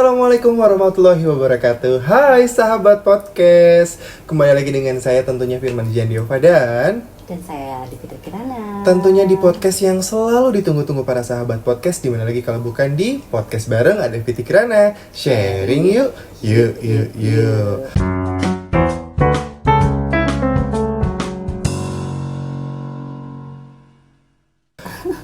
Assalamualaikum warahmatullahi wabarakatuh. Hai sahabat podcast, kembali lagi dengan saya tentunya Firman Jandiova dan saya Devita Kirana. tentunya di podcast yang selalu ditunggu-tunggu para sahabat podcast. Dimana lagi kalau bukan di podcast bareng ada Devita Kirana. Sharing yuk, yuk.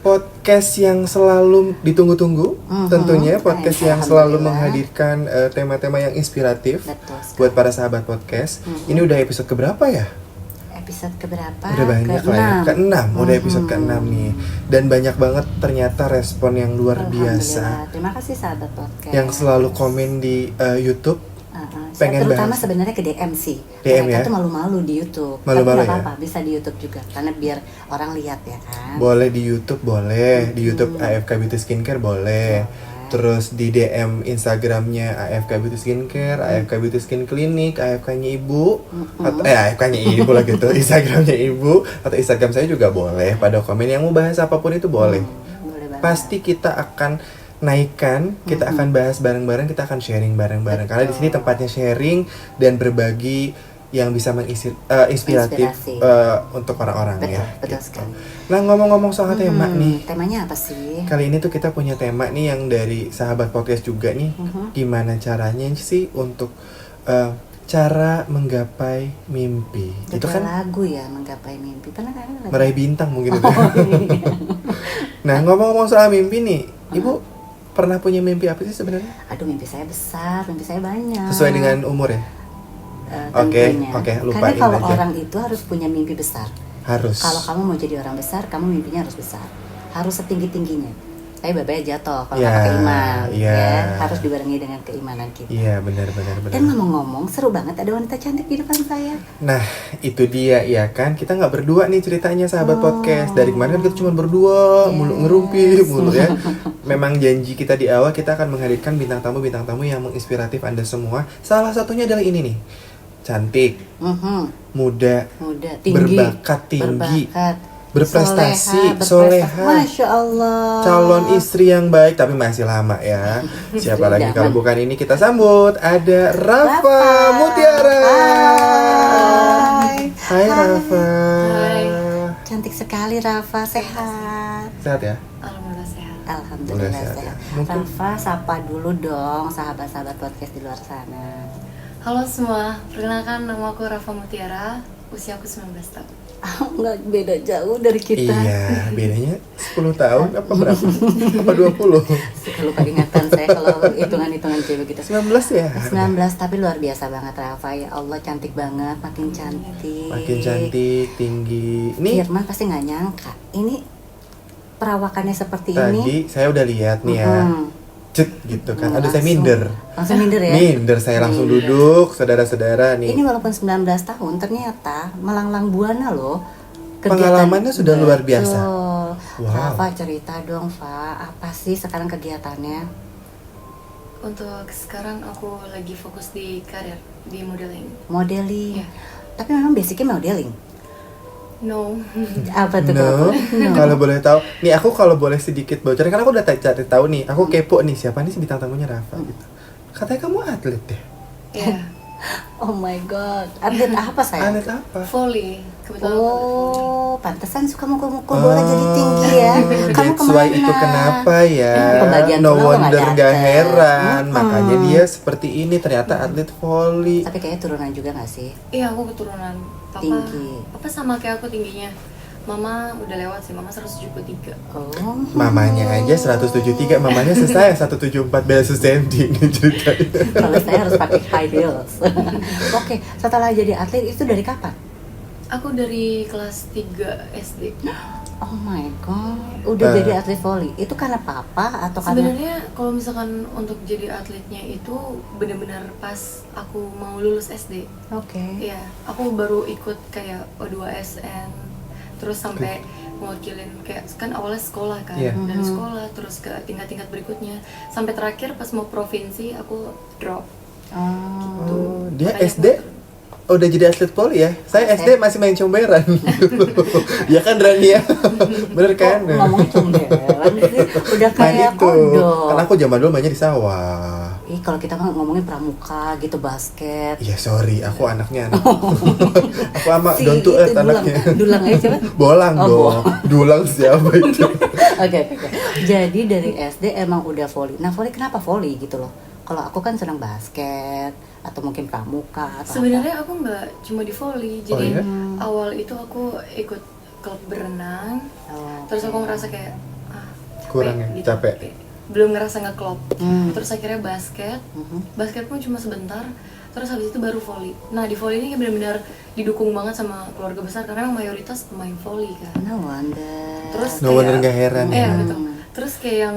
Podcast yang selalu ditunggu-tunggu, tentunya podcast yang selalu menghadirkan tema-tema yang inspiratif. Betul sekali. Buat para sahabat podcast. Ini udah episode keberapa ya? Episode keberapa? Udah banyak lah ya, ke-6, udah episode ke-6 nih. Dan banyak banget ternyata respon yang luar biasa. Terima kasih sahabat podcast Yang selalu komen di YouTube. Pengen terutama bahas. sebenarnya ke DM sih. DM Mereka ya? tuh malu-malu di YouTube. Malu-malu Tapi nggak ya? apa-apa, bisa di YouTube juga. Karena biar orang lihat ya kan. Boleh di YouTube, boleh. Di YouTube AFK Beauty Skincare boleh. Terus di DM Instagramnya AFK Beauty Skincare, AFK Beauty Skin Clinic, AFK-nya Ibu, atau AFK-nya Ibu lah gitu, Instagramnya Ibu, atau Instagram saya juga boleh. Pada komen yang mau bahas apapun itu boleh. Boleh banget. Pasti kita akan naikkan, kita akan bahas bareng-bareng, kita akan sharing bareng-bareng. Karena di sini tempatnya sharing dan berbagi yang bisa menginspiratif Inspirasi. untuk orang-orang ya. Betul gitu. sekali. Nah ngomong-ngomong soal tema nih. Temanya apa sih? Kali ini tuh kita punya tema nih yang dari sahabat podcast juga nih. Gimana caranya sih untuk cara menggapai mimpi? Itu Itu kan lagu ya, menggapai mimpi. Pernah kan? meraih bintang mungkin itu. Nah ngomong-ngomong soal mimpi nih, Ibu pernah punya mimpi apa sih sebenarnya? Aduh, mimpi saya besar, mimpi saya banyak. Sesuai dengan umur ya? Tentunya. Oke, lupain Karena kalau aja. orang itu harus punya mimpi besar. Harus. Kalau kamu mau jadi orang besar, kamu mimpinya harus besar, harus setinggi-tingginya. Tapi babanya jatuh kalau nggak pakai iman, ya harus dibarengi dengan keimanan kita. Iya benar. Dan ngomong-ngomong, seru banget ada wanita cantik di depan saya. Nah itu dia ya kan, kita nggak berdua nih ceritanya sahabat podcast. Dari kemarin kan kita cuma berdua, mulu ngerumpi mulu ya. Memang janji kita di awal kita akan menghadirkan bintang tamu yang menginspiratif Anda semua. Salah satunya adalah ini nih, cantik, muda, Tinggi, berbakat tinggi, berbakat, berprestasi, soleha. soleha. Masya Allah. Calon istri yang baik tapi masih lama ya. Siapa lagi kalau bukan ini, kita sambut ada Rafa Mutiara. Hai Rafa. Hai. Cantik sekali Rafa, sehat. Sehat ya? Alhamdulillah sehat. Alhamdulillah Sehat, sehat. ya. Mungkin- Rafa, sapa dulu dong sahabat-sahabat podcast di luar sana. Halo semua, perkenalkan nama aku Rafa Mutiara, usia aku 19 tahun. Nggak beda jauh dari kita. Iya, bedanya 10 tahun apa berapa? Apa 20? Suka lupa ingatan saya kalau hitungan-hitungan cewek kita. 19 ya? 19, tapi luar biasa banget Rafa. Ya Allah, cantik banget, makin cantik. Makin cantik, tinggi. Ini Firman pasti nggak nyangka. Ini perawakannya seperti tadi ini. saya udah lihat nih ya. Cet gitu kan. Aduh saya minder. Langsung minder ya? Minder, saya langsung duduk, saudara-saudara nih. Ini walaupun 19 tahun, ternyata melanglang buana loh. Pengalamannya sudah luar biasa. Betul. Wow. Rafa, cerita dong, Fa. Apa sih sekarang kegiatannya? Untuk sekarang aku lagi fokus di karir, di modeling. Modeling. Iya. Tapi memang basicnya modeling. No. Apa tuh? No, No. kalau boleh tahu, nih aku kalau boleh sedikit bocorin, karena aku udah cari tahu nih, aku kepo nih siapa nih si bintang tamunya Rafa gitu. Katanya kamu atlet deh. Ya, Oh my god. Atlet apa sayang? Atlet apa? volley. Kebetulan aku atlet volley. Oh, pantesan suka mukul-mukul bola jadi tinggi ya. Kamu That's why itu kenapa ya? Pembagian No tulang wonder nggak gak dateng. heran, makanya dia seperti ini ternyata atlet volley. Tapi kayaknya turunan juga gak sih? Iya, aku keturunan papa. Tinggi. Papa sama kayak aku tingginya. Mama udah lewat sih, mama 173. Oh. Mamanya aja 173, mamanya saya 174 beda senti ini ceritanya. Kalau saya harus pakai high heels. Oke, setelah jadi atlet itu dari kapan? Aku dari kelas 3 SD. Oh my god, udah jadi atlet volley. Itu karena papa atau karena Sebenarnya kalau misalkan untuk jadi atletnya itu benar-benar pas aku mau lulus SD. Oke. Iya, aku baru ikut kayak O2SN, terus sampai mewakilin kayak kan awalnya sekolah kan, Iya. dari sekolah terus ke tingkat-tingkat berikutnya, sampai terakhir pas mau provinsi aku drop. Oh. Oh, dia Makanya SD aku- udah jadi atlet volley ya? Saya SD masih main comberan. Ya kan Rani ya? Bener kan? Ngomong comberan sih, udah Main kayak itu. kodok. Karena aku zaman dulu mainnya di sawah. kalau kita mah ngomongin pramuka gitu, basket. Iya sorry, aku anaknya anak. Aku ama Si down to itu earth anaknya. dulang aja coba. Bolang Oh, dong. Dulang siapa itu? Oke. Jadi dari SD emang udah volley. Nah, volley kenapa volley gitu loh? Kalau aku kan senang basket atau mungkin pramuka atau Sebenarnya aku nggak cuma di volley, jadi iya? awal itu aku ikut klub berenang, Oh, terus aku oke. ngerasa kayak Kurang ya, capek. Kayak belum ngerasa ngeklop. Hmm. Terus akhirnya basket, Mhm. basket pun cuma sebentar, terus habis itu baru volley. Nah di volley ini kayak benar-benar didukung banget sama keluarga besar karena memang mayoritas pemain volley kan. No wonder. Terus No wonder nggak heran Iya ya. gitu. Terus kayak yang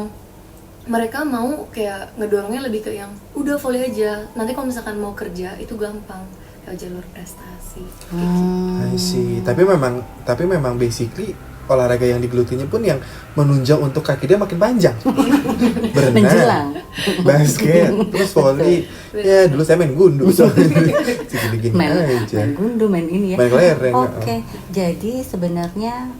mereka mau kayak ngedorongnya lebih ke yang udah volley aja. Nanti kalau misalkan mau kerja itu gampang kayak jalur prestasi. Kayak gitu. I see. Tapi memang basically olahraga yang digelutinya pun yang menunjang untuk kaki dia makin panjang. Berenang, Menjulang. basket, terus volley. Ya dulu saya main gundu soalnya. Segini-gini main aja. gundu, main ini ya. Main kelereng. Oke, jadi sebenarnya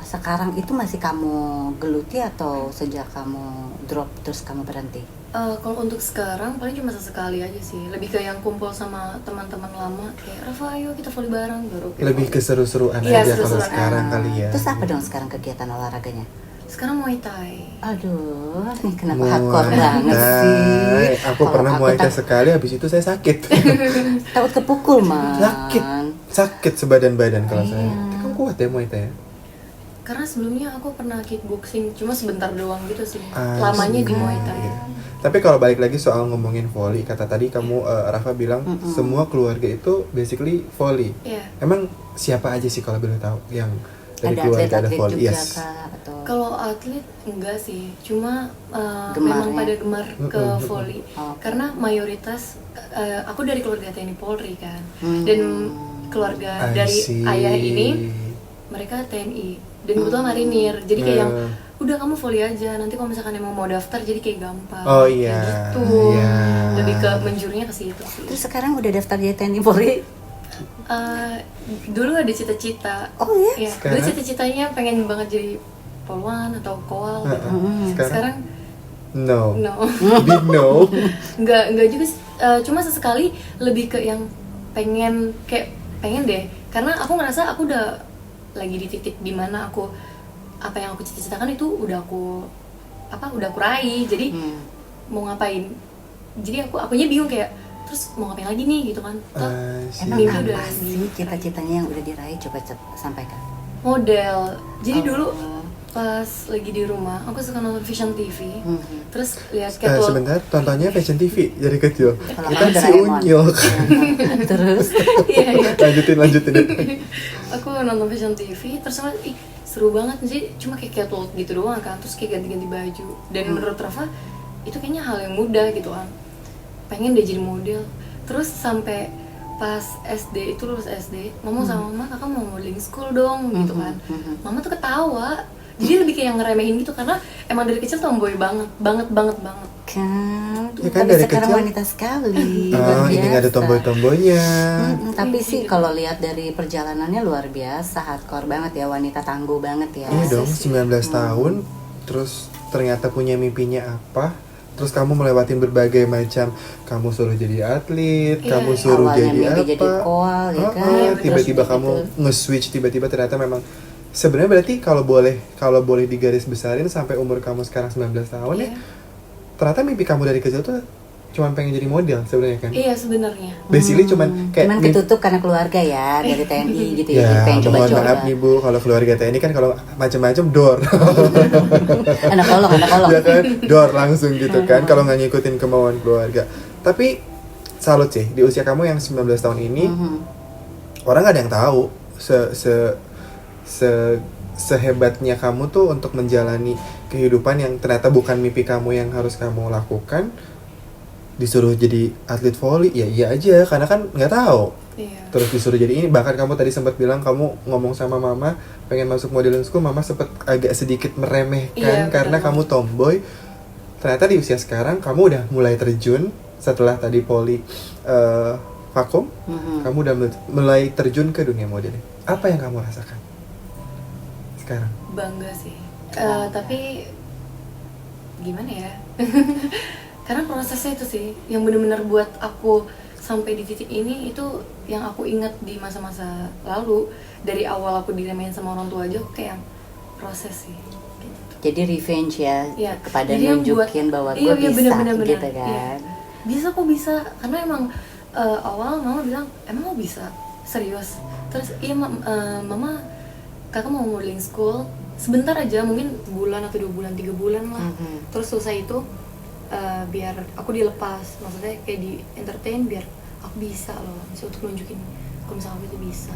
sekarang itu masih kamu geluti atau sejak kamu drop terus kamu berhenti? Kalau untuk sekarang paling cuma sesekali aja sih. Lebih ke yang kumpul sama teman-teman lama kayak Rafa ayo kita volley bareng baru. kita Lebih ke volley. seru-seruan Iya, aja kalau seru-seruan. sekarang kali ya. Terus apa dong sekarang kegiatan olahraganya? Sekarang Muay Thai. Aduh, nih kenapa Muay hardcore banget Thai. sih? Aku Kalau pernah Muay Thai tak- sekali, habis itu saya sakit. takut kepukul man. Sakit sebadan-badan kalau saya. Iya. Kan kuat ya Muay Thai ya? Karena sebelumnya aku pernah kickboxing, cuma sebentar doang gitu sih. I Lamanya see. di Muay Thai. Iya. Tapi kalau balik lagi soal ngomongin volley, kata tadi kamu Rafa bilang semua keluarga itu basically volley. Iya. Emang siapa aja sih kalau boleh tahu yang dari Ada keluarga ada atlet-atlet volley? juga Yes. kah? Atau Kalau atlet enggak sih, cuma Gemarnya. memang pada gemar ke Mm-mm. volley. Oke. Karena mayoritas aku dari keluarga TNI Polri kan, Hmm. dan keluarga I dari see. ayah ini mereka TNI dan kebetulan marinir. Jadi kayak yang udah kamu volley aja, nanti kalau misalkan emang mau daftar jadi kayak gampang. Oh, Kayak iya. gitu. Iya. Lebih ke menjurnya ke situ sih. terus sekarang udah daftar jadi TNI Polri? Dulu ada cita-cita. Oh ya? Ya, dulu Sekarang? cita-citanya pengen banget jadi polwan atau koal gitu. Sekarang? Sekarang No. no. Big no. Enggak juga sih. Cuma sesekali lebih ke yang pengen deh. Karena aku ngerasa aku udah lagi di titik dimana aku apa yang aku cita-citakan itu udah aku raih. Jadi mau ngapain? Jadi akunya bingung kayak terus mau ngapain lagi nih gitu kan. Toh, I see. Emang Mimpi apa udah sih cita-citanya yang udah diraih? Coba sampaikan. model. Jadi Oh. dulu pas lagi di rumah aku suka nonton Vision TV. Mhm. Terus lihat catwalk. Sebentar, tontonnya Fashion TV dari kecil. Kalau Kita kamu si Doraemon. Unyil. Terus Iya, iya. lanjutin. Aku nonton Vision TV terus sama seru banget sih, cuma kayak catwalk gitu doang kan, terus kayak ganti-ganti baju. Dan menurut Rafa itu kayaknya hal yang mudah gitu kan, pengen deh jadi model. Terus sampai pas SD itu lulus SD ngomong sama mama, kakak mau modeling school dong gitu kan. Mama tuh ketawa, jadi lebih kayak yang ngeremehin gitu karena emang dari kecil tomboy banget. kan, Ya kan, tapi dari sekarang kecil. wanita sekali. Oh, luar ini nggak ada biasa. tomboy-tomboynya. Tapi sih kalau lihat dari perjalanannya luar biasa, hardcore banget ya, wanita tangguh banget ya. Iya dong, 19 tahun, terus ternyata punya mimpinya apa? Terus kamu melewatin berbagai macam, kamu suruh jadi atlet, Iya. kamu suruh Awalnya jadi mimpi apa? jadi koal, ya kan? Iya, Tiba-tiba Terus kamu gitu. nge-switch, tiba-tiba ternyata memang sebenarnya berarti kalau boleh digaris besarin sampai umur kamu sekarang 19 tahun ya, Iya. ternyata mimpi kamu dari kecil tuh cuma pengen jadi model sebenarnya kan? Iya sebenarnya. Basically cuman kayak Cuman ketutup karena keluarga ya, dari TNI gitu ya, jadi ya, pengen mohon coba-coba. maaf nih Bu, kalau keluarga TNI kan kalau macam-macam door. Anak kolong. Ya kan, door langsung gitu kan kalau nggak ngikutin kemauan keluarga. Tapi salut sih di usia kamu yang 19 tahun ini, orang nggak ada yang tahu sehebatnya kamu tuh untuk menjalani kehidupan yang ternyata bukan mimpi kamu yang harus kamu lakukan. Disuruh jadi atlet volley, ya iya aja karena kan nggak tahu. Iya. Terus disuruh jadi ini, bahkan kamu tadi sempat bilang kamu ngomong sama mama pengen masuk modeling school, mama sempat agak sedikit meremehkan Iya, karena betul. kamu tomboy. Ternyata di usia sekarang kamu udah mulai terjun setelah tadi poli vakum, kamu udah mulai terjun ke dunia modeling. Apa yang kamu rasakan sekarang? Bangga sih. Tapi gimana ya? karena prosesnya itu sih yang benar-benar buat aku sampai di titik ini, itu yang aku ingat di masa-masa lalu. Dari awal aku diremehin sama orang tua aja, kayak yang proses sih gitu. Jadi revenge ya, Iya, kepada jadi yang nunjukin buat- bahwa iya, gue iya, bisa bener-bener. gitu Iya. kan. Bisa kok bisa, karena emang awal mama bilang emang lo bisa serius, terus iya mama kakak mau modeling school sebentar aja, mungkin bulan atau 2 bulan 3 bulan lah. Mhm. Terus selesai itu biar aku dilepas, maksudnya kayak di entertain biar aku bisa loh, bisa untuk nunjukin kalau misalnya aku itu bisa.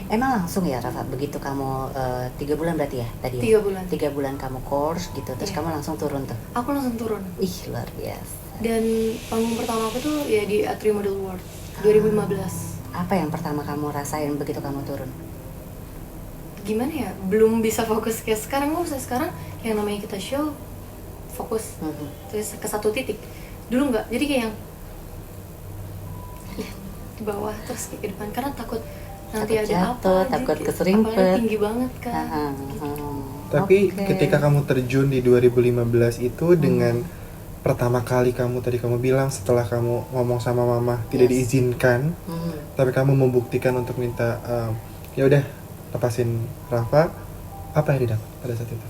Emang langsung ya Rafa, begitu kamu 3 bulan berarti ya tadi? 3 bulan. 3 bulan kamu course gitu, terus Iya. kamu langsung turun tuh? Aku langsung turun. Ih luar biasa. Dan panggung pertama aku tuh ya di Atrium Model World 2015. Apa yang pertama kamu rasain begitu kamu turun? Gimana ya, belum bisa fokus kayak sekarang. Nggak usah sekarang yang namanya kita show fokus Mhm. terus ke satu titik. Dulu nggak, jadi kayak yang ya, di bawah terus kayak ke depan karena takut nanti Takut ada jatuh, apa takut gitu. keserimpet. Apalagi tinggi banget kan. Aha, Gitu. Tapi Oke. ketika kamu terjun di 2015 itu dengan pertama kali kamu tadi kamu bilang setelah kamu ngomong sama mama tidak Yes. diizinkan, Mhm. tapi kamu membuktikan untuk minta ya udah lepasin Rafa, apa yang didapat pada saat itu?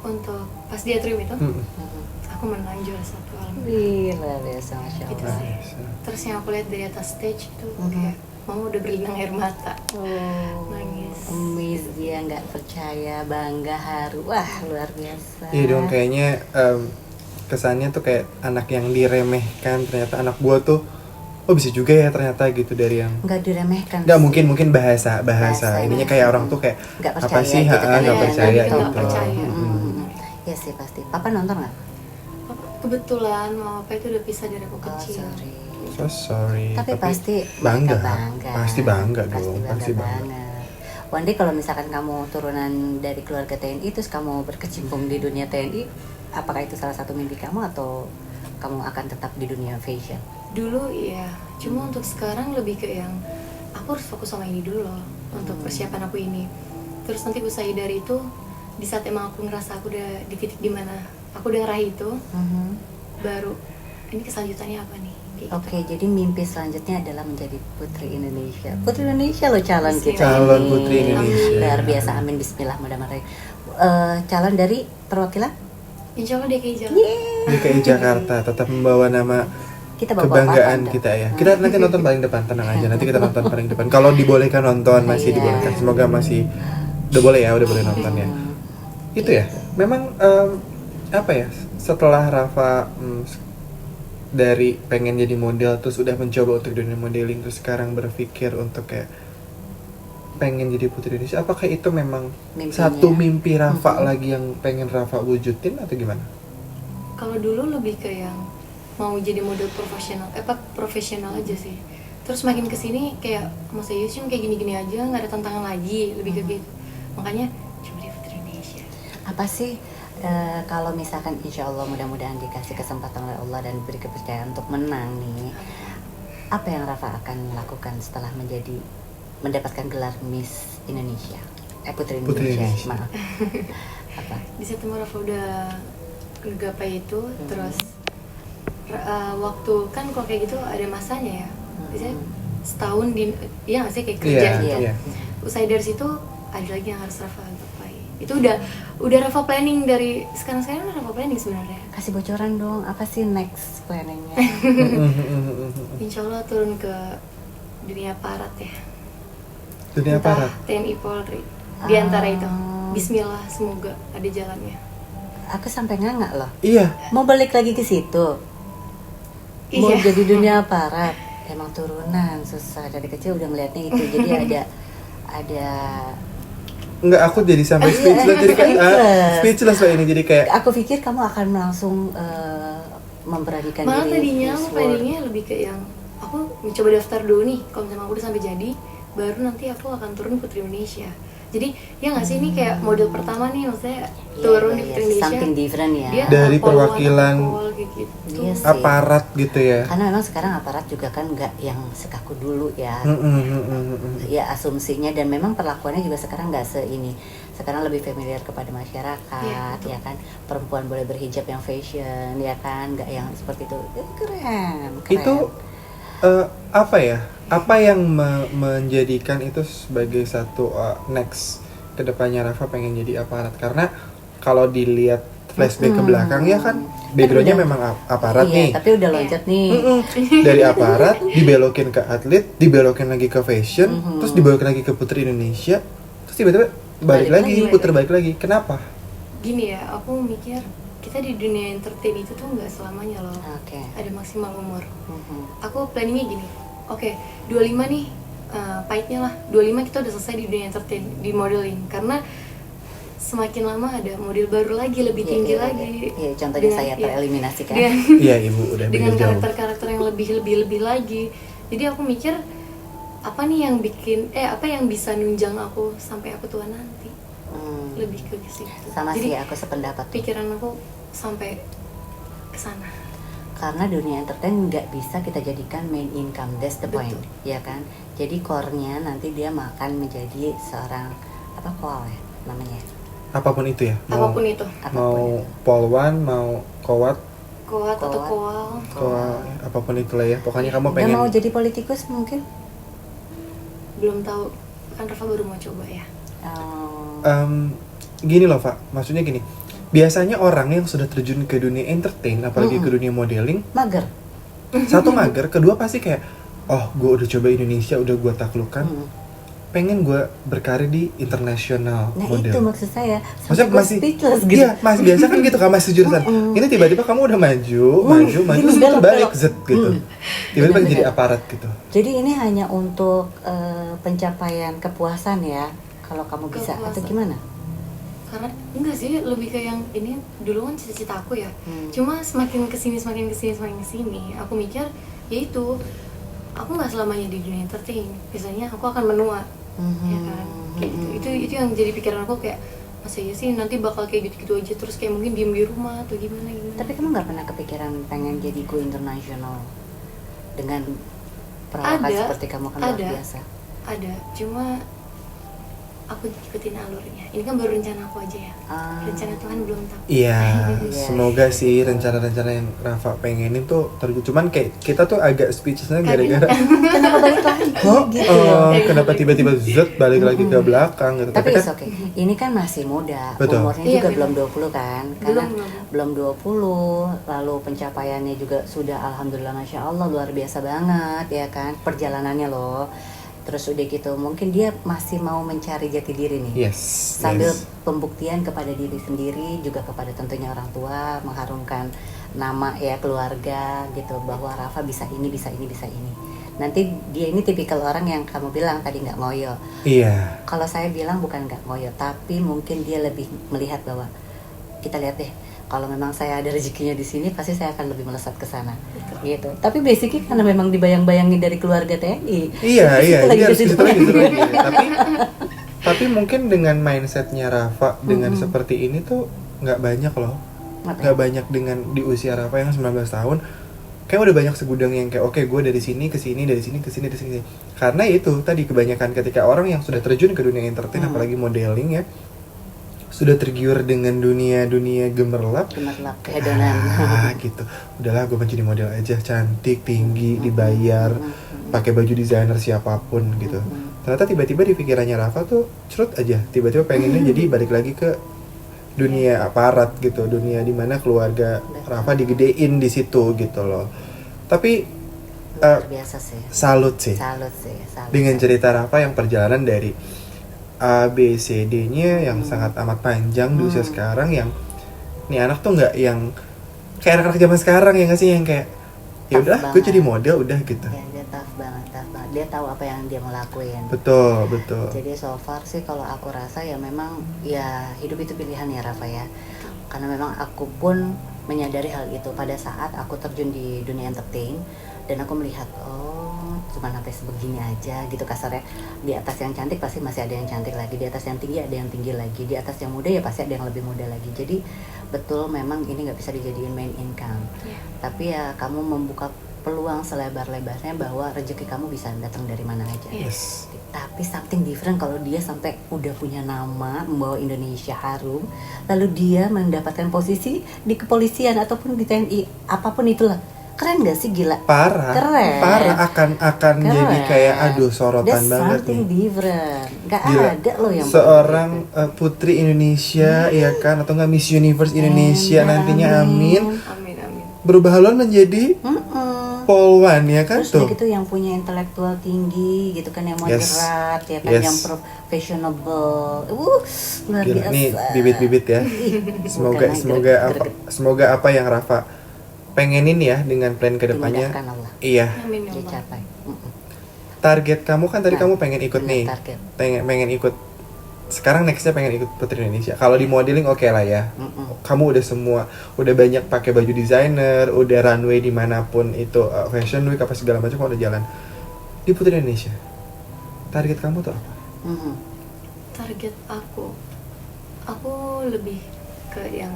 Untuk pas di Atrium itu Mm-mm. Mhm. aku menang juara 1 alhamdulillah. Wih, luar biasa, Masya Gitu Allah. sih. Nice. Terus yang aku lihat dari atas stage itu Mhm. kayak mama udah berlinang air mata. Oh, Nangis. Miss dia nggak percaya, bangga, haru, wah luar biasa. Iya dong, kayaknya kesannya tuh kayak anak yang diremehkan, ternyata anak buah tuh oh bisa juga ya ternyata gitu, dari yang nggak diremehkan. nggak sih. mungkin bahasa Bahasa, ininya bahasa. kayak orang tuh kayak Nggak apa percaya sih gitu kan nggak ya, percaya nggak gitu. percaya. Mm-mm. Ya sih pasti. Papa nonton nggak? Kebetulan mama papa itu udah pisah dari aku Oh kecil. sorry. So sorry. Tapi pasti bangga. mereka bangga. Pasti bangga Pasti dong, bangga pasti bangga. banget. One day kalau misalkan kamu turunan dari keluarga TNI terus kamu berkecimpung di dunia TNI, apakah itu salah satu mimpi kamu atau kamu akan tetap di dunia fashion? Dulu iya, cuma untuk sekarang lebih ke yang aku harus fokus sama ini dulu loh untuk persiapan aku ini. Terus nanti usai dari itu, di saat emang aku ngerasa aku udah di titik dimana aku udah ngeraih itu, baru ini keselanjutannya apa nih? Kayak gitu. Oke, jadi mimpi selanjutnya adalah menjadi Putri Indonesia. Putri Indonesia loh calon kita. Calon ini. Putri Indonesia. Luar biasa, amin bismillah mudah-mudahan. Calon dari perwakilan? Insya Allah DKI Jakarta. Yeay. DKI Jakarta tetap membawa nama Kita bawa kebanggaan papan, kita ya. tuh. Kita nanti nonton paling depan, tenang aja. Nanti kita nonton paling depan. Kalau dibolehkan nonton, masih Iya. dibolehkan. Semoga masih udah boleh ya, udah boleh nonton ya. Itu ya. Memang apa ya? Setelah Rafa dari pengen jadi model terus udah mencoba untuk dunia modeling, terus sekarang berpikir untuk kayak pengen jadi Putri Indonesia. Apakah itu memang Mimpinya. satu mimpi Rafa lagi yang pengen Rafa wujudin atau gimana? Kalau dulu lebih ke yang mau jadi model profesional aja sih. Terus makin kesini kayak masa iya sih kayak gini-gini aja, nggak ada tantangan lagi, lebih ke gitu. Makanya coba deh Putri Indonesia. Apa sih kalau misalkan insya Allah mudah-mudahan dikasih kesempatan oleh Allah dan diberi kepercayaan untuk menang nih, apa yang Rafa akan lakukan setelah mendapatkan gelar Miss Indonesia? Putri Putri Indonesia, Indonesia. maaf. Apa? Di September Rafa udah ngegapai itu, terus waktu kan kalau kayak gitu ada masanya ya, biasanya setahun iya nggak sih kayak kerja Iya, gitu. iya. Usai dari situ ada lagi yang harus Rafa gapai. Itu udah Rafa planning dari sekarang udah Rafa planning sebenarnya. Kasih bocoran dong, apa sih next planningnya? Insya Allah turun ke dunia parat ya. Dunia Entah parat. TNI Polri. Di antara itu. Ah. Bismillah, semoga ada jalannya. Aku sampai nganga loh. Iya. Mau balik lagi ke situ. Mau Iya. jadi dunia aparat. Emang turunan susah, dari kecil udah ngeliatnya itu. Jadi ada Enggak, aku jadi sampai speechless, jadi kayak speechless loh ini, jadi kayak aku pikir kamu akan langsung memberanikan Malah diri tadinya Miss aku World. planningnya lebih ke yang aku mencoba daftar dulu nih. Kalau misalnya aku udah sampai jadi, baru nanti aku akan turun Putri Indonesia. Jadi ya nggak sih, ini kayak model pertama nih maksudnya Iya, turun iya, di iya. Putri Indonesia. Something different ya. Dia Dari polwan, perwakilan pol, gitu. Iya sih. aparat gitu ya. Karena memang sekarang aparat juga kan nggak yang sekaku dulu ya. Ya asumsinya, dan memang perlakuannya juga sekarang nggak seini. Sekarang lebih familiar kepada masyarakat, Iya, ya kan. Perempuan boleh berhijab yang fashion, ya kan, nggak yang seperti itu. Keren. Itu apa ya? Apa yang menjadikan itu sebagai satu next kedepannya Rafa pengen jadi aparat? Karena kalau dilihat flashback ke belakang ya kan backgroundnya udah- memang aparat iya, nih. tapi udah loncat nih. Dari aparat dibelokin ke atlet, dibelokin lagi ke fashion, terus dibelokin lagi ke Putri Indonesia, terus tiba-tiba balik lagi, puter balik lagi. Kenapa? Gini ya, aku mikir kita di dunia entertain itu tuh nggak selamanya loh. Oke. Ada maksimal umur. Mhm. Aku planningnya gini. Oke, 25 nih, pahitnya lah. 25 kita udah selesai di dunia entertain, di modeling. Karena semakin lama ada model baru lagi, lebih Iya, tinggi iya, lagi. iya, contohnya saya tereliminasi kan. Dengan, Iya ibu udah dengan beda jauh. karakter-karakter yang lebih lagi. Jadi aku mikir apa nih yang bikin apa yang bisa nunjang aku sampai aku tua nanti. Hmm. Lebih ke situ. Sama Jadi sih aku sependapat tuh. pikiran aku sampai ke sana. Karena dunia entertain nggak bisa kita jadikan main income, that's the point, Betul. ya kan. Jadi core-nya nanti dia makan menjadi seorang apa koal ya namanya. Apapun itu ya. Apapun itu. Apapun Mau itu. polwan, mau kowat, Kuat atau Kuat. koal. apapun itulah ya. Pokoknya kamu Dia pengen. mau jadi politikus mungkin. Belum tahu, kan Rafa baru mau coba ya. Gini loh Pak, maksudnya gini. Biasanya orang yang sudah terjun ke dunia entertain, apalagi ke dunia modeling, Mager. satu mager, kedua pasti kayak, oh gue udah coba Indonesia, udah gue taklukkan, pengen gue berkarir di internasional Nah model. itu maksud saya. Maksudnya Sampai gue masih, speechless gitu. iya masih biasa kan gitu kan, masih jurusan. Ini tiba-tiba kamu udah maju, terus belok, balik belok. zet gitu. Tiba-tiba Benar-benar. jadi aparat gitu. Jadi ini hanya untuk pencapaian kepuasan ya. Kalau kamu bisa atau Kepuasan. gimana? Karena enggak sih, lebih ke yang ini dulu kan cita-cita aku ya. Hmm. Cuma semakin kesini aku mikir ya itu, aku nggak selamanya di dunia entertain. Biasanya aku akan menua, ya kan. Kayak gitu. Itu yang jadi pikiran aku kayak, masa iya sih nanti bakal kayak gitu-gitu aja terus kayak mungkin diem di rumah atau gimana. Tapi kamu nggak pernah kepikiran pengen jadi go internasional dengan perawakan Ada, seperti kamu kan luar ada. biasa. Ada, cuma aku ikutin alurnya. Ini kan baru rencana aku aja ya. Rencana Tuhan belum tahu. Iya, Iya, semoga iya, sih rencana-rencana yang Rafa pengenin tuh terwujud. Cuman kayak kita tuh agak speechlessnya gara-gara Kenapa balik lagi? Gitu. kenapa tiba-tiba zet balik lagi ke belakang gitu. Tapi kan it's okay. Ini kan masih muda. Betul. Umurnya Iya, juga benar. belum 20 kan? Karena Belum. belum 20, lalu pencapaiannya juga sudah alhamdulillah Masya Allah luar biasa banget ya kan? Perjalanannya loh. Terus udah gitu, mungkin dia masih mau mencari jati diri nih. yes. Sambil yes. pembuktian kepada diri sendiri, juga kepada tentunya orang tua, mengharumkan nama ya keluarga gitu, bahwa Rafa bisa ini, bisa ini, bisa ini. Nanti dia ini tipikal orang yang kamu bilang tadi nggak ngoyo. Iya. Kalau saya bilang bukan nggak ngoyo, tapi mungkin dia lebih melihat bahwa kita lihat deh, kalau memang saya ada rezekinya di sini, pasti saya akan lebih melesat ke sana, gitu. Tapi basically karena memang dibayang-bayangin dari keluarga TNI. Iya, Terus iya, itu lagi dia ke harus situ gitu lagi, lagi. gitu lagi. Tapi mungkin dengan mindsetnya Rafa dengan seperti ini tuh nggak banyak loh. Apa ya? Nggak banyak dengan di usia Rafa yang 19 tahun. Kayak udah banyak segudang yang kayak oke gue dari sini ke sini, dari sini ke sini, dari sini. Karena itu tadi kebanyakan ketika orang yang sudah terjun ke dunia entertain apalagi modeling ya, sudah tergiur dengan dunia gemerlap, Gemerlap kehedonan. gitu. Udahlah gue mau jadi model aja, cantik, tinggi, dibayar, pakai baju desainer siapapun gitu. Ternyata tiba-tiba di pikirannya Rafa tuh cerut aja, tiba-tiba pengennya jadi balik lagi ke dunia aparat gitu, dunia dimana keluarga Rafa digedein di situ gitu loh. Tapi Luar biasa sih. salut sih Salut sih. Salut. dengan cerita Rafa yang perjalanan dari A, B, C, D-nya yang sangat amat panjang di usia sekarang, yang nih anak tuh nggak yang kayak anak-anak zaman sekarang yang nggak sih yang kayak ya Tough udah gue banget. jadi model udah gitu. Ya, dia tough banget. Dia tahu apa yang dia mau lakuin. Betul. Jadi so far sih kalau aku rasa ya memang ya hidup itu pilihan ya Rafa ya. Karena memang aku pun menyadari hal itu pada saat aku terjun di dunia entertain, dan aku melihat oh cuma sampai sebegini aja gitu kasarnya. Di atas yang cantik pasti masih ada yang cantik lagi, di atas yang tinggi ada yang tinggi lagi, di atas yang muda ya pasti ada yang lebih muda lagi. Jadi betul memang ini nggak bisa dijadiin main income. Tapi ya kamu membuka peluang selebar-lebarnya bahwa rezeki kamu bisa datang dari mana aja. Yes. Tapi something different kalau dia sampai udah punya nama, membawa Indonesia harum, lalu dia mendapatkan posisi di kepolisian ataupun di TNI, apapun itulah. Keren gak sih, gila? Parah. Keren. Parah akan Keren. jadi kayak aduh sorotan That's banget something nih. different. Gak Gila. ada loh yang Seorang putri Indonesia ya kan, atau enggak Miss Universe Indonesia nantinya, amin. Amin amin. Berubah haluan menjadi polwan ya kan Terus tuh. udah gitu yang punya intelektual tinggi gitu kan, yang Yes. moderat ya kan, Yes. yang professional, luar Gila, biasa. nih bibit-bibit ya. Ih, Semoga bukan semoga lagi apa greget-greget. semoga apa yang Rafa pengenin ya dengan plan kedepannya. Dimudahkan Allah Iya. Amin ya Allah. dicapai. Target kamu kan tadi Nah, kamu pengen ikut bener, nih. target. Pengen ikut. Sekarang nextnya pengen ikut Putri Indonesia. Kalau di modeling oke lah ya. Kamu udah semua, udah banyak pakai baju desainer, udah runway dimanapun itu, fashion week apa segala macam kamu udah jalan. Di Putri Indonesia, target kamu tuh apa? Target aku lebih ke yang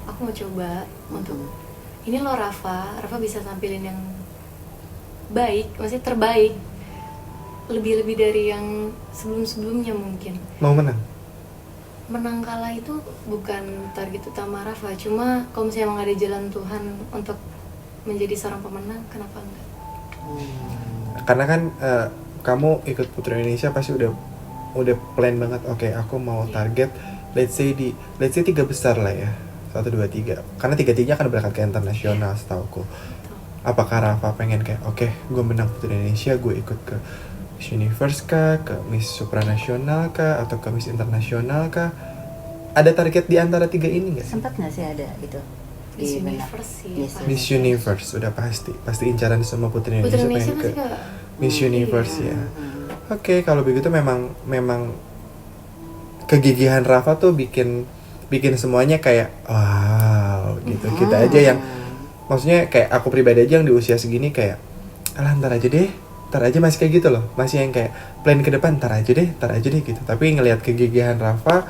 aku mau coba untuk ini loh Rafa bisa tampilin yang baik, maksudnya terbaik, lebih dari yang sebelumnya mungkin. Mau menang? Menang kalah itu bukan target utama Rafa, cuma kalau misalnya emang ada jalan Tuhan untuk menjadi seorang pemenang, kenapa enggak? Karena kan kamu ikut Putri Indonesia pasti udah plan banget. Oke, aku mau target let's say 3 besar lah ya. 1, 2, 3. Karena 3-3 akan berangkat ke internasional setauku. Apakah Rafa pengen kayak oke, gue menang Putri Indonesia, gue ikut ke Miss Universe kah, ke Miss Supranasional kah, atau ke Miss Internasional kah? Ada target di antara 3 ini nggak sih? Sempat nggak sih ada itu Miss di benak? Universe sih, Miss pasti. Miss Universe udah pasti incaran semua Putri Putri Indonesia Indonesia pengen ke pasti ke Miss Universe iya. ya. Oke, kalau begitu memang kegigihan Rafa tuh bikin semuanya kayak wow gitu. Kita aja yang maksudnya kayak aku pribadi aja yang di usia segini kayak alah ntar aja masih kayak gitu loh. Masih yang kayak plan ke depan ntar aja deh gitu. Tapi ngelihat kegigihan Rafa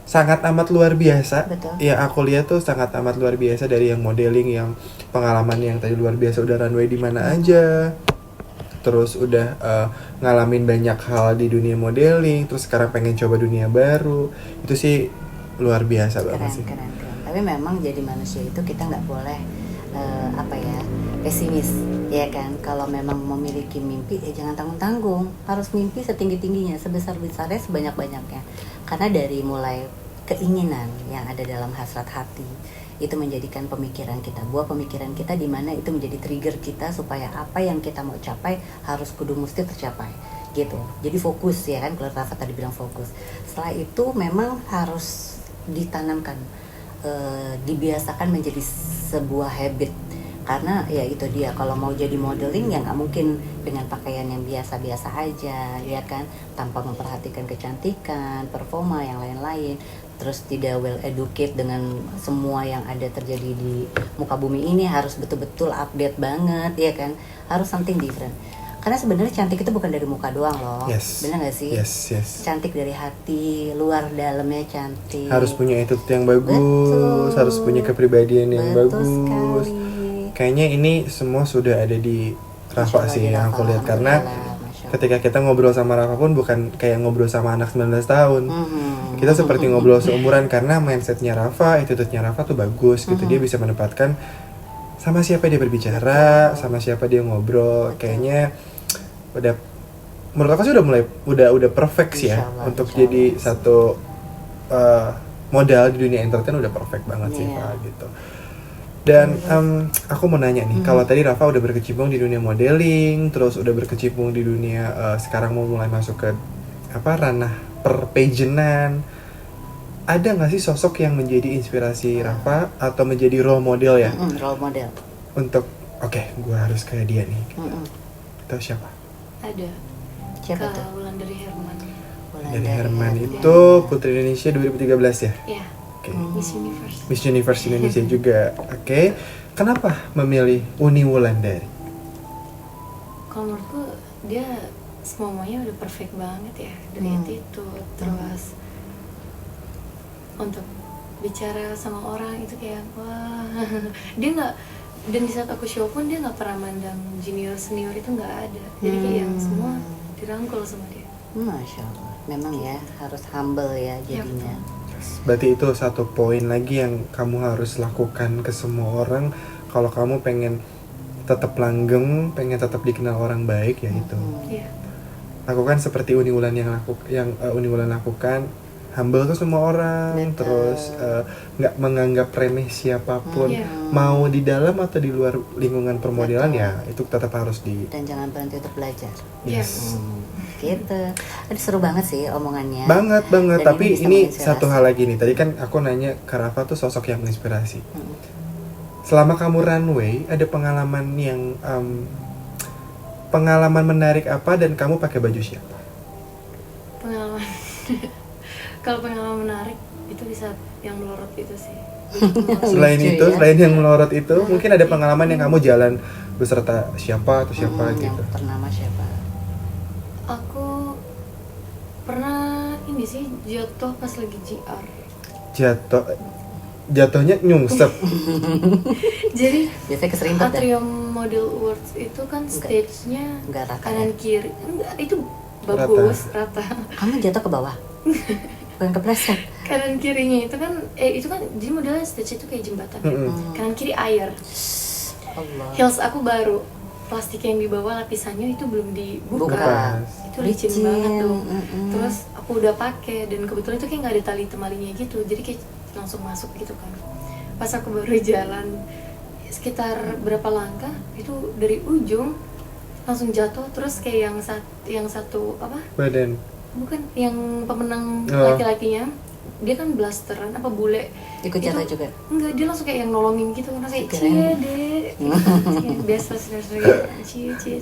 sangat amat luar biasa. Betul. Ya aku lihat tuh sangat amat luar biasa, dari yang modeling, yang pengalaman yang tadi luar biasa, udah runway di mana aja. Terus udah ngalamin banyak hal di dunia modeling, terus sekarang pengen coba dunia baru. Itu sih luar biasa banget sih. Keren. Tapi memang jadi manusia itu kita nggak boleh pesimis, ya kan? Kalau memang memiliki mimpi, jangan tanggung-tanggung. Harus mimpi setinggi-tingginya, sebesar-besarnya, sebanyak-banyaknya. Karena dari mulai keinginan yang ada dalam hasrat hati itu menjadikan pemikiran kita, buah pemikiran kita di mana itu menjadi trigger kita supaya apa yang kita mau capai harus kudu mesti tercapai gitu. Jadi fokus ya kan, kalau Rafa tadi bilang fokus. Setelah itu memang harus ditanamkan, dibiasakan menjadi sebuah habit. Karena ya itu dia, kalau mau jadi modeling ya nggak mungkin dengan pakaian yang biasa-biasa aja ya kan, tanpa memperhatikan kecantikan, performa yang lain-lain, terus tidak well educate dengan semua yang ada terjadi di muka bumi ini, harus betul-betul update banget ya kan, harus something different. Karena sebenarnya cantik itu bukan dari muka doang loh, Yes. benar nggak sih? Yes. Cantik dari hati, luar dalamnya cantik. Harus punya attitude yang bagus, Betul. harus punya kepribadian yang Betul bagus. sekali. Kayaknya ini semua sudah ada di Rafa Insya sih Allah, yang di aku Rafa. lihat, karena Alhamdulillah, Masya Allah. ketika kita ngobrol sama Rafa pun bukan kayak ngobrol sama anak 19 tahun. Mhm. Kita seperti ngobrol seumuran, karena mindsetnya Rafa, attitude-nya Rafa tuh bagus gitu. Dia bisa menempatkan sama siapa dia berbicara, sama siapa dia ngobrol. Kayaknya udah, menurut aku sih udah perfect sih ya. Insya Allah, Untuk insya jadi Allah. satu modal di dunia entertain udah perfect banget sih Iya. Pak gitu. Dan aku mau nanya nih, kalau tadi Rafa udah berkecimpung di dunia modeling, terus udah berkecimpung di dunia sekarang mau mulai masuk ke ranah perpageantan, ada nggak sih sosok yang menjadi inspirasi Rafa atau menjadi role model ya Role model. untuk oke, gue harus kayak dia nih? Mm-mm. Itu siapa? Ada Siapa tuh? Kak Wulandari Herman. Dari Herman itu Putri Indonesia 2013 ya? Ya, Oke. Miss Universe. Miss Universe Indonesia juga. Oke. Kenapa memilih Uni Wulandari? Kalau menurutku dia semuanya udah perfect banget ya, dari attitude, terus untuk bicara sama orang itu kayak wah. Dia nggak, dan di saat aku show pun dia nggak pernah mandang junior senior itu nggak ada, jadi kayak yang semua dirangkul sama dia. Masya Allah, memang ya harus humble ya jadinya. Berarti itu satu poin lagi yang kamu harus lakukan ke semua orang kalau kamu pengen tetap langgeng, pengen tetap dikenal orang baik, ya itu. Iya. Lakukan seperti Uni Wulan Uni Wulan lakukan, humble ke semua orang. Betul. Terus nggak menganggap remeh siapapun, Iya. mau di dalam atau di luar lingkungan permodelan, Betul. ya itu tetap harus di. Dan jangan berhenti untuk belajar. Yes. Gitu. Aduh, seru banget sih omongannya. Banget. Dan Tapi bisa ini menginspirasi. satu hal lagi nih. Tadi kan aku nanya ke Rafa tuh sosok yang menginspirasi. Selama kamu runway, ada pengalaman yang pengalaman menarik apa dan kamu pakai baju siapa? Pengalaman. Kalau pengalaman menarik itu di saat yang melorot itu sih. Selain Lucu itu, ya. selain yang melorot itu, mungkin ada pengalaman yang kamu jalan beserta siapa atau siapa Yang gitu. ternama siapa? Aku pernah ini sih jatuh pas lagi GR. Jatuhnya nyungsep. Jadi Biasanya keserimpet dah. Atrium Model Awards itu kan stage-nya Enggak rata. kanan Ya? kiri. Enggak, itu bagus, rata. Kamu jatuh ke bawah? Bukan kepleset? Kanan kirinya itu kan itu kan jadi modelnya stage itu kayak jembatan. Kanan kiri air. Allah. Heels aku baru. Plastik yang di bawah lapisannya itu belum dibuka. Buka. Itu licin Licin, banget tuh. mm-mm. Terus aku udah pakai dan kebetulan itu kayak nggak ada tali temalinya gitu, jadi kayak langsung masuk gitu kan. Pas aku baru jalan sekitar berapa langkah itu dari ujung langsung jatuh, terus kayak yang satu apa? Badan. Bukan yang pemenang Oh. laki-lakinya, dia kan blasteran apa bule. Ikut jatuh juga? Enggak, dia langsung kayak yang nolongin gitu, langsung kayak Keren. cie deh. Biasa sih, cie.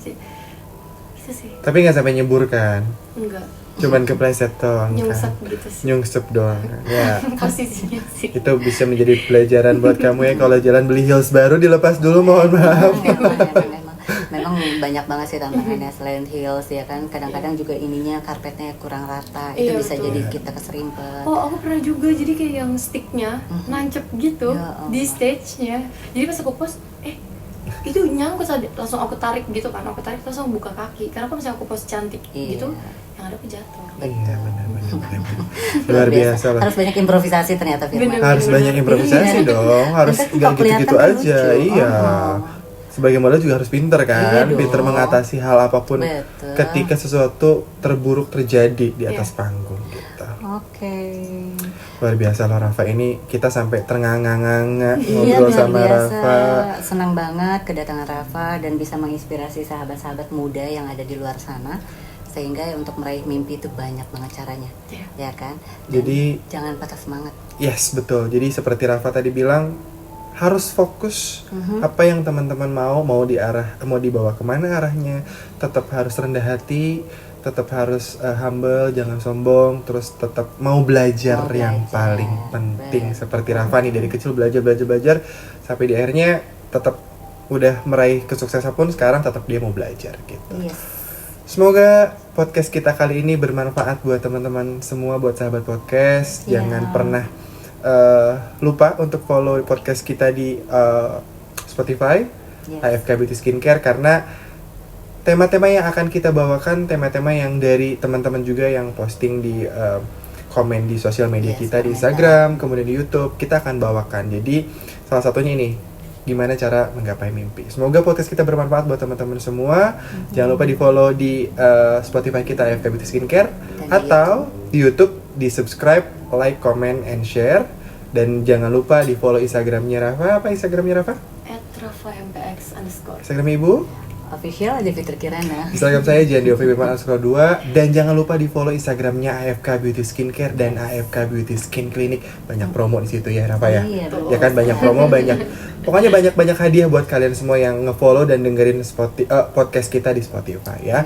Itu sih. Tapi nggak sampai nyebur kan? Enggak. Cuman kepleset doang Nyungsep kan? gitu sih. Nyungsep doang. Ya. Posisinya sih. Itu bisa menjadi pelajaran buat kamu ya, kalau jalan beli heels baru dilepas dulu, mohon maaf. Memang banyak banget sih tantangannya selain heels ya kan. Kadang-kadang juga ininya karpetnya kurang rata. Itu Iya, bisa betul. jadi kita keserimpet. Oh, aku pernah juga jadi kayak yang sticknya nancep gitu Ya Allah. di stage-nya. Jadi pas aku post, itu nyangkut, langsung aku tarik gitu kan. Aku tarik terus langsung buka kaki. Karena kalau misalnya aku post cantik Iya. gitu, yang ada aku jatuh. Iya, benar. Luar biasa lah. Harus banyak improvisasi ternyata Firman. Bener. Harus banyak improvisasi Iya. dong, harus Nanti nggak kok kelihatan gitu-gitu kan aja. lucu. Iya. Oh. Sebagai model juga harus pinter Iya kan, dong. pinter mengatasi hal apapun Betul. ketika sesuatu terburuk terjadi di atas Iya. panggung gitu. Oke. Luar biasa loh Rafa, ini kita sampai ternganga-nganga Iya, ngobrol luar sama biasa. Rafa. Senang banget kedatangan Rafa dan bisa menginspirasi sahabat-sahabat muda yang ada di luar sana, sehingga untuk meraih mimpi itu banyak banget caranya. Iya. Ya kan? Dan Jadi jangan patah semangat. yes, betul. Jadi seperti Rafa tadi bilang, harus fokus apa yang teman-teman mau dibawa kemana arahnya. Tetap harus rendah hati, tetap harus humble, jangan sombong, terus tetap mau belajar Mau yang belajar. paling penting. Betul. Seperti Rafa nih, dari kecil belajar sampai di akhirnya tetap udah meraih kesuksesan pun sekarang tetap dia mau belajar gitu. Yes. Semoga podcast kita kali ini bermanfaat buat teman-teman semua, buat sahabat podcast. Iya. Jangan pernah lupa untuk follow podcast kita di Spotify, Yes. AFK Beauty Skincare, karena tema-tema yang akan kita bawakan tema-tema yang dari teman-teman juga yang posting di komen di sosial media Yes, kita di komentar. Instagram, kemudian di YouTube, kita akan bawakan. Jadi salah satunya ini, gimana cara menggapai mimpi. Semoga podcast kita bermanfaat buat teman-teman semua. Jangan lupa di follow di Spotify kita AFK Beauty Skincare, Dan di atau di YouTube di subscribe, like, comment, and share. Dan jangan lupa di follow Instagramnya Rafa. Apa Instagramnya Rafa? @rafa_mpx_. Instagram Ibu? Official aja Fitri Kirana. Instagram saya Jandiovi_2. Dan jangan lupa di follow Instagramnya AFK Beauty Skincare dan AFK Beauty Skin Clinic. Banyak promo di situ ya Rafa ya. Iya, Ya kan, banyak promo, pokoknya banyak hadiah buat kalian semua yang nge-follow dan dengerin podcast kita di Spotify ya.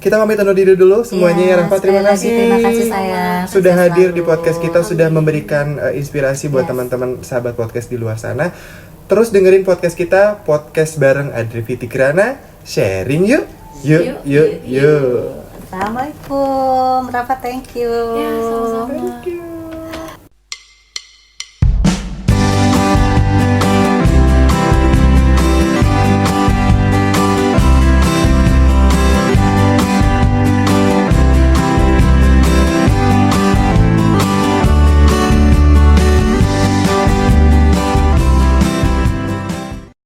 Kita pamit undur diri dulu semuanya ya Rafa. Terima sekali lagi, kasih. terima kasih sayang. Sudah Sukses hadir di selalu. podcast kita, sudah memberikan inspirasi buat Yes. teman-teman sahabat podcast di luar sana. Terus dengerin podcast kita, podcast bareng Adri Fiti Kirana. Sharing yuk. Yuk. Assalamualaikum, Rafa, thank you. Ya, sama-sama. Thank you.